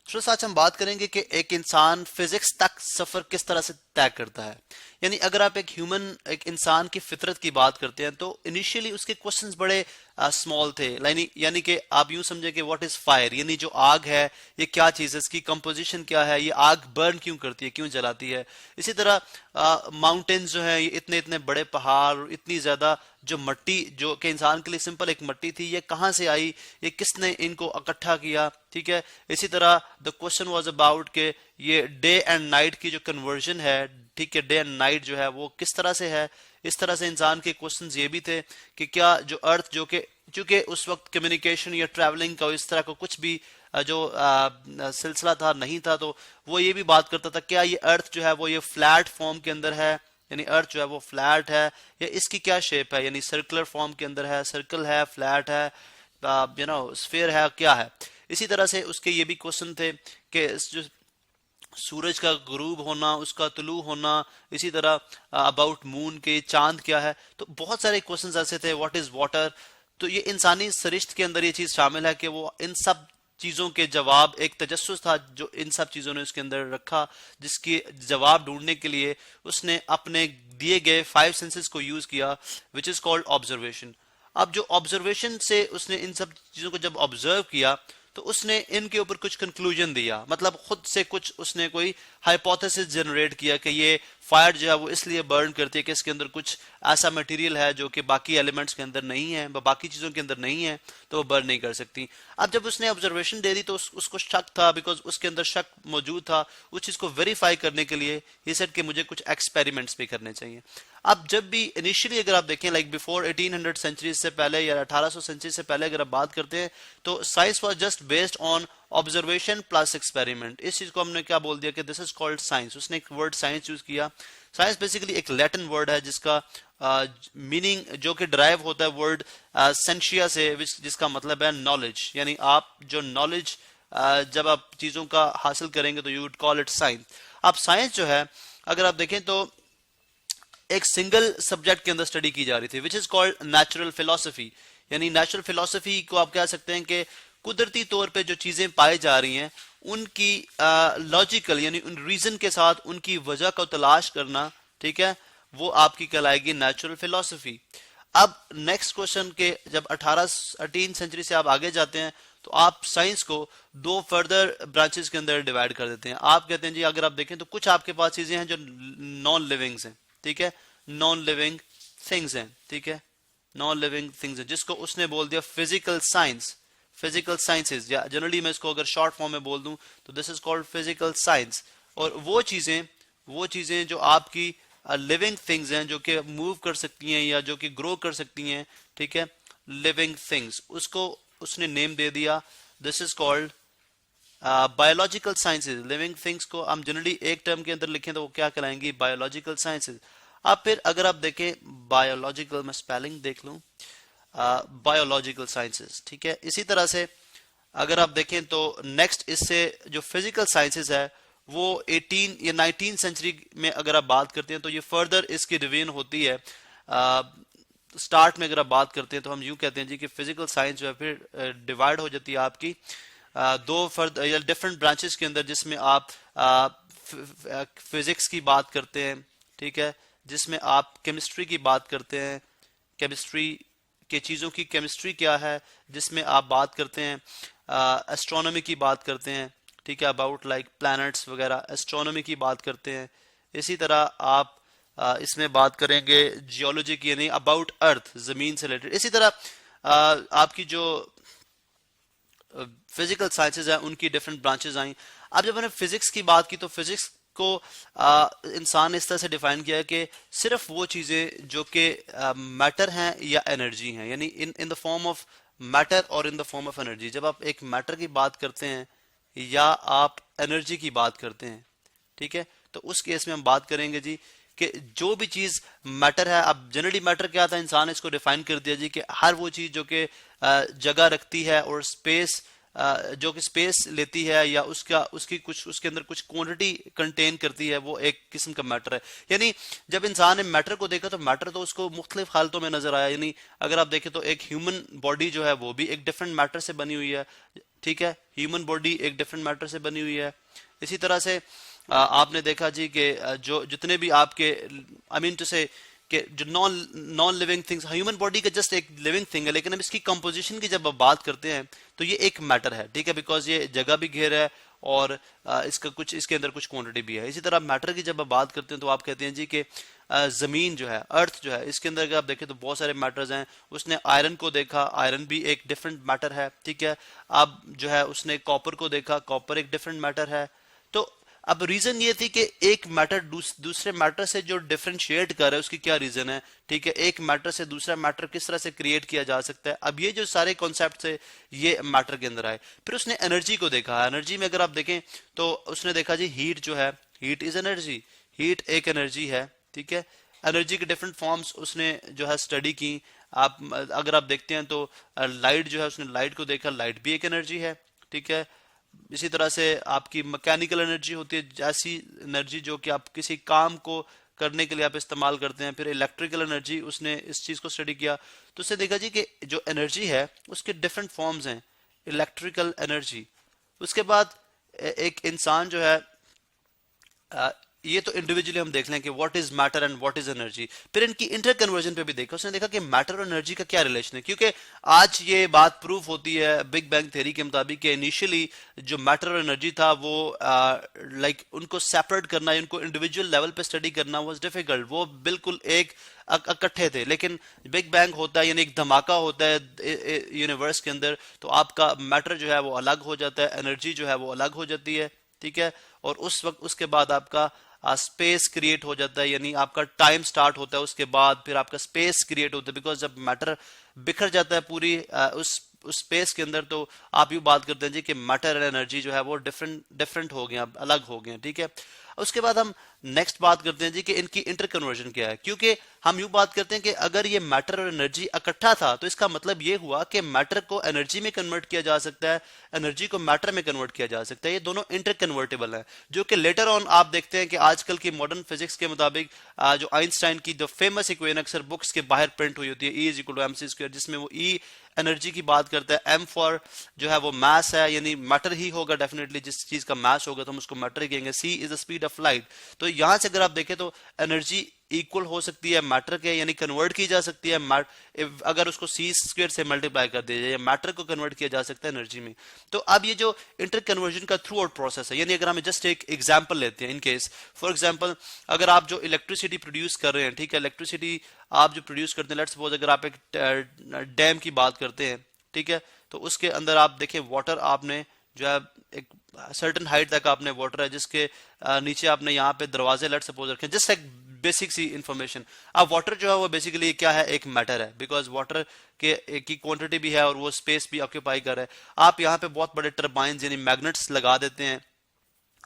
Students आज हम बात करेंगे कि एक इंसान फिजिक्स तक सफर किस तरह से तय करता है। यानी अगर आप एक इंसान की फितरत की बात करते हैं तो इनिशियली उसके क्वेश्चंस बड़े स्मॉल थे। यानी कि आप यूं समझे कि व्हाट इज फायर, यानी जो आग है ये क्या चीज़ है, इसकी कंपोजिशन क्या है, ये आग बर्न क्यों करती है, क्यों जलाती है। इसी तरह माउंटेन्स जो है, ये इतने इतने बड़े पहाड़, इतनी ज्यादा जो मट्टी जो कि इंसान के लिए सिंपल एक मट्टी थी, ये कहाँ से आई, ये किसने इनको इकट्ठा किया। ठीक है, इसी तरह द क्वेश्चन वाज अबाउट के ये डे एंड नाइट की जो कन्वर्जन है, ठीक है, डे एंड नाइट जो है वो किस तरह से है। इस तरह से इंसान के क्वेश्चंस ये भी थे कि क्या जो अर्थ जो कि चूंकि उस वक्त कम्युनिकेशन या ट्रैवलिंग का इस तरह का कुछ भी जो सिलसिला था नहीं था, तो वो ये भी बात करता था क्या ये अर्थ जो है वो ये फ्लैट फॉर्म के अंदर है, यानी अर्थ जो है वो फ्लैट है, या इसकी क्या शेप है, यानी सर्कुलर फॉर्म के अंदर है, सर्कल है, फ्लैट है, स्फीयर है, क्या है। इसी तरह से उसके ये भी क्वेश्चन थे कि जो सूरज का गुरूब होना, उसका तुलू होना, इसी तरह अबाउट मून के चांद क्या है। तो बहुत सारे क्वेश्चंस ऐसे थे, व्हाट इज वाटर। तो ये इंसानी सरिश्त के अंदर ये चीज शामिल है कि वो इन सब चीजों के जवाब, एक तजस्सुस था जो इन सब चीजों ने उसके अंदर रखा, जिसके जवाब ढूंढने के लिए उसने अपने दिए गए 5 सेंसेस को यूज किया, विच इज कॉल्ड ऑब्जर्वेशन। अब जो ऑब्जर्वेशन से उसने इन सब चीजों को जब ऑब्जर्व किया तो उसने इनके ऊपर कुछ कंक्लूजन दिया, मतलब खुद से कुछ उसने कोई हाइपोथेसिस जनरेट किया कि ये फायर जो है वो इसलिए बर्न करती है कि इसके अंदर कुछ ऐसा मटेरियल है जो कि बाकी एलिमेंट्स के अंदर नहीं है, बाकी चीजों के अंदर नहीं है, तो वो बर्न नहीं कर सकती। अब जब उसने ऑब्जर्वेशन दे दी तो उसको शक था, बिकॉज उसके अंदर शक मौजूद था। उस चीज को वेरीफाई करने के लिए ही सेड कि मुझे कुछ एक्सपेरिमेंट्स भी करने चाहिए। अब जब भी इनिशियली अगर आप देखें लाइक बिफोर 1800 सेंचुरी से पहले या 1800 सेंचुरी से पहले अगर आप बात करते हैं तो science was just based on observation plus experiment. इस चीज को हमने क्या बोल दिया कि दिस इज कॉल्ड साइंस। उसने एक वर्ड साइंस यूज किया। साइंस बेसिकली एक लैटिन वर्ड है जिसका मीनिंग जो कि ड्राइव होता है वर्ड सेंशिया से, जिसका मतलब है नॉलेज। यानी आप जो नॉलेज जब आप चीजों का हासिल करेंगे तो you would call it science. अब साइंस जो है अगर आप देखें तो एक सिंगल सब्जेक्ट के अंदर स्टडी की जा रही थी, which is called natural philosophy. यानी नेचुरल फिलोसफी को आप कह सकते हैं कि कुदरती तौर पे जो चीजें पाई जा रही हैं उनकी लॉजिकल यानी उन रीजन के साथ उनकी वजह को तलाश करना, ठीक है, वो आपकी कहलाएगी नेचुरल फिलोसफी। अब नेक्स्ट क्वेश्चन के जब 18 सेंचुरी से आप आगे जाते हैं तो आप साइंस को 2 फर्दर ब्रांचेस के अंदर डिवाइड कर देते हैं। आप कहते हैं जी अगर आप देखें तो कुछ आपके पास चीजें हैं जो नॉन लिविंग्स हैं, ठीक है, नॉन लिविंग थिंग्स हैं, ठीक है, नॉन लिविंग थिंग्स हैं, जिसको उसने बोल दिया फिजिकल साइंस, फिजिकल साइंसेज, या जनरली मैं इसको अगर शॉर्ट फॉर्म में बोल दूं तो this is called physical science. और वो चीजें जो आपकी लिविंग थिंग्स हैं, जो कि मूव कर सकती हैं या जो कि ग्रो कर सकती हैं, ठीक है, लिविंग थिंग्स, उसको उसने नेम दे दिया, this is called biological sciences. Living things को हम जनरली एक टर्म के अंदर लिखें तो वो क्या कहलाएंगी, बायोलॉजिकल साइंसेज। अब फिर अगर आप देखें बायोलॉजिकल, मैं स्पेलिंग देख लूं, बायोलॉजिकल साइंसेज, ठीक है। इसी तरह से अगर आप देखें तो नेक्स्ट इससे जो फिजिकल साइंसेज है वो 18 या 19 सेंचुरी में अगर आप बात करते हैं तो ये फर्दर इसकी डिवीजन होती है। स्टार्ट में अगर आप बात करते हैं तो हम यूं कहते हैं जी कि फिजिकल साइंस जो है फिर डिवाइड हो जाती है आपकी 2 फर्दर या डिफरेंट ब्रांचेस के अंदर, जिसमें आप फिजिक्स की बात करते हैं, ठीक है, जिसमें आप केमिस्ट्री की बात करते हैं, केमिस्ट्री के चीज़ों की केमिस्ट्री क्या है, जिसमें आप बात करते हैं एस्ट्रोनॉमी की बात करते हैं, ठीक है, अबाउट लाइक प्लैनेट्स वगैरह, एस्ट्रोनॉमी की बात करते हैं। इसी तरह आप इसमें बात करेंगे जियोलॉजी की, यानी अबाउट अर्थ, जमीन से रिलेटेड। इसी तरह आपकी जो फिजिकल साइंसेज है उनकी डिफरेंट ब्रांचेस आई। अब जब मैंने फिजिक्स की बात की तो फिजिक्स को इंसान इस तरह से डिफाइन किया है कि सिर्फ वो चीजें जो कि मैटर हैं या एनर्जी हैं, यानी in the form of matter और in the form of energy. जब आप एक मैटर की बात करते हैं या आप एनर्जी की बात करते हैं, ठीक है, तो उस केस में हम बात करेंगे जी कि जो भी चीज मैटर है। अब जनरली मैटर क्या था, इंसान इसको डिफाइन कर दिया जी कि हर वो चीज जो कि जगह रखती है और स्पेस जो कि स्पेस लेती है या उसकी कुछ उसके अंदर कुछ क्वांटिटी कंटेन करती है, वो एक किस्म का मैटर है। यानी जब इंसान ने मैटर को देखा तो मैटर तो उसको मुख्तलिफ हालतों में नजर आया। यानी अगर आप देखें तो एक ह्यूमन बॉडी जो है वो भी एक डिफरेंट मैटर से बनी हुई है, ठीक है, ह्यूमन बॉडी एक डिफरेंट मैटर से बनी हुई है। इसी तरह से आपने देखा जी कि जो जितने भी आपके आई मीन टू से कि जो non living things, human body का जस्ट एक लिविंग थिंग है, लेकिन हम इसकी कंपोजिशन की जब आप बात करते हैं तो ये एक मैटर है, ठीक है, बिकॉज ये जगह भी घेर है और इसका कुछ इसके अंदर कुछ क्वांटिटी भी है। इसी तरह मैटर की जब आप बात करते हैं तो आप कहते हैं जी कि जमीन जो है, अर्थ जो है, इसके अंदर अगर आप देखें तो बहुत सारे मैटर्स हैं। उसने आयरन को देखा, आयरन भी एक डिफरेंट मैटर है, ठीक है। अब जो है उसने कॉपर को देखा, कॉपर एक डिफरेंट मैटर है। तो अब रीजन ये थी कि एक मैटर दूसरे मैटर से जो डिफरेंशिएट कर रहा है उसकी क्या रीजन है, ठीक है, एक मैटर से दूसरा मैटर किस तरह से क्रिएट किया जा सकता है। अब ये जो सारे कॉन्सेप्ट थे ये मैटर के अंदर आए। फिर उसने एनर्जी को देखा। एनर्जी में अगर आप देखें तो उसने देखा जी हीट जो है, हीट इज एनर्जी, हीट एक एनर्जी है, ठीक है। एनर्जी के डिफरेंट फॉर्म्स उसने जो है स्टडी की। आप अगर आप देखते हैं तो लाइट जो है, उसने लाइट को देखा, लाइट भी एक एनर्जी है, ठीक है। इसी तरह से आपकी मैकेनिकल एनर्जी होती है, ऐसी एनर्जी जो कि आप किसी काम को करने के लिए आप इस्तेमाल करते हैं। फिर इलेक्ट्रिकल एनर्जी, उसने इस चीज को स्टडी किया तो उसने देखा जी कि जो एनर्जी है उसके डिफरेंट फॉर्म्स हैं, इलेक्ट्रिकल एनर्जी। उसके बाद एक इंसान जो है ये तो इंडिविजुअली हम देख लें कि what is matter and what is energy. फिर इनकी इंटर कन्वर्जन पे भी देखा, उसने देखा कि मैटर और एनर्जी का क्या रिलेशन है, क्योंकि आज ये बात प्रूफ होती है बिग बैंग थ्योरी के मुताबिक कि इनिशियली जो मैटर और एनर्जी था वो लाइक उनको सेपरेट करना, उनको इंडिविजुअल लेवल पे स्टडी करना वाज डिफिकल्ट। वो बिल्कुल एक इकट्ठे थे, लेकिन बिग बैंग होता है यानी एक धमाका होता है यूनिवर्स के अंदर, तो आपका मैटर जो है वो अलग हो जाता है, एनर्जी जो है वो अलग हो जाती है, ठीक है। और उस वक्त उसके बाद आपका स्पेस क्रिएट हो जाता है, यानी आपका टाइम स्टार्ट होता है, उसके बाद फिर आपका स्पेस क्रिएट होता है। बिकॉज जब मैटर बिखर जाता है पूरी उस स्पेस के अंदर, तो आप यूं बात करते हैं जी कि मैटर एंड एनर्जी जो है वो डिफरेंट हो गया, अलग हो गए, ठीक है। उसके बाद हम नेक्स्ट बात करते हैं जी कि इनकी इंटर कन्वर्जन क्या है, क्योंकि हम यूं बात करते हैं कि अगर ये मैटर और एनर्जी इकट्ठा था तो इसका मतलब ये हुआ कि मैटर को एनर्जी में कन्वर्ट किया जा सकता है, एनर्जी को मैटर में कन्वर्ट किया जा सकता है। ये दोनों इंटर कन्वर्टेबल है, जो कि लेटर ऑन आप देखते हैं कि आजकल की मॉडर्न फिजिक्स के मुताबिक जो आइंस्टाइन की जो फेमस इक्वेशन अक्सर बुक्स के बाहर प्रिंट हुई होती है, E = mc², जिसमें वो E एनर्जी की बात करता है, M फॉर जो है वो मास है, यानी मैटर ही होगा डेफिनेटली, जिस चीज का मास होगा तो हम उसको मैटर ही कहेंगे। C is the speed of light. तो यहां से अगर आप देखें तो एनर्जी इक्वल हो सकती है मैटर के, यानी कन्वर्ट की जा सकती है, अगर उसको c² से मल्टीप्लाई कर दिया जाए, मैटर को कन्वर्ट किया जा सकता है एनर्जी में। तो अब ये जो इंटर कन्वर्जन का थ्रू आउट प्रोसेस है, यानी अगर हम जस्ट एक एग्जांपल लेते हैं, इन केस फॉर एग्जांपल अगर आप जो इलेक्ट्रिसिटी प्रोड्यूस कर रहे हैं, ठीक है, इलेक्ट्रिसिटी आप जो प्रोड्यूस करते हैं, लेट्स सपोज अगर आप एक डैम की बात करते हैं, ठीक है, तो उसके अंदर आप देखें वाटर आपने जो है एक सर्टेन हाइट तक आपने वाटर है, जिसके नीचे आपने यहाँ पे दरवाजे लेट सपोज रखे, जस्ट एक बेसिक सी इंफॉर्मेशन। अब वाटर जो है वो बेसिकली क्या है, एक मैटर है, बिकॉज वाटर के की क्वांटिटी भी है और वो स्पेस भी ऑक्यूपाई कर रहा है। आप यहाँ पे बहुत बड़े टर्बाइंस यानी मैग्नेट्स लगा देते हैं।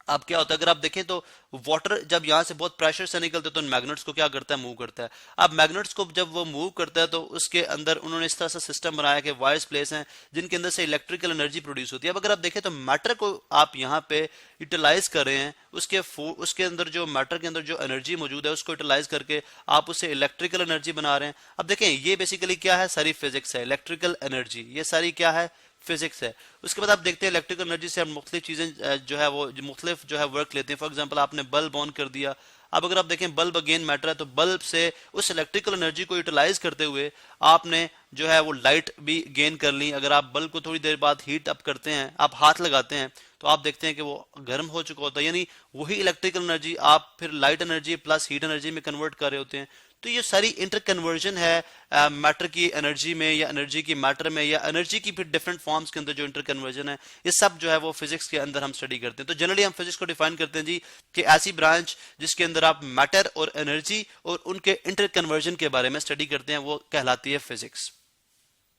अब क्या होता है, अगर आप देखें तो वाटर जब यहां से बहुत प्रेशर से निकलते तो मैग्नेट्स को क्या करता है, मूव करता है। अब मैग्नेट्स को जब वो मूव करता है तो उसके अंदर उन्होंने इस तरह से सिस्टम बनाया कि वायर्स प्लेस हैं जिनके अंदर से इलेक्ट्रिकल एनर्जी प्रोड्यूस होती है। अब अगर आप देखें तो मैटर को आप यहाँ पे यूटिलाइज कर रहे हैं, उसके अंदर जो मैटर के अंदर जो एनर्जी मौजूद है उसको यूटिलाइज करके आप उसे इलेक्ट्रिकल एनर्जी बना रहे हैं। अब देखें ये बेसिकली क्या है, सारी फिजिक्स है, इलेक्ट्रिकल एनर्जी, ये सारी क्या है, फिजिक्स है। उसके बाद आप देखते हैं इलेक्ट्रिकल एनर्जी से हम मुख्तलिफ चीजें जो है वो मुख्तलिफ जो है वर्क लेते हैं। फॉर एग्जांपल आपने बल्ब ऑन कर दिया, अब अगर आप देखें बल्ब अगेन मैटर है, तो बल्ब से उस इलेक्ट्रिकल एनर्जी को यूटिलाइज करते हुए आपने जो है वो लाइट भी गेन कर ली। अगर आप बल्ब को थोड़ी देर बाद हीट अप करते हैं, आप हाथ लगाते हैं, तो आप देखते हैं कि वो गर्म हो चुका होता है, यानी वही इलेक्ट्रिकल एनर्जी आप फिर light energy plus heat energy में कन्वर्ट कर रहे होते हैं। तो ये सारी इंटर कन्वर्जन है मैटर की एनर्जी में या एनर्जी की मैटर में या एनर्जी की फिर डिफरेंट फॉर्म्स के अंदर जो इंटर कन्वर्जन है, ये सब जो है वो फिजिक्स के अंदर हम स्टडी करते हैं। तो जनरली हम फिजिक्स को डिफाइन करते हैं जी कि ऐसी ब्रांच जिसके अंदर आप मैटर और एनर्जी और उनके इंटर कन्वर्जन के बारे में स्टडी करते हैं, वो कहलाती है फिजिक्स।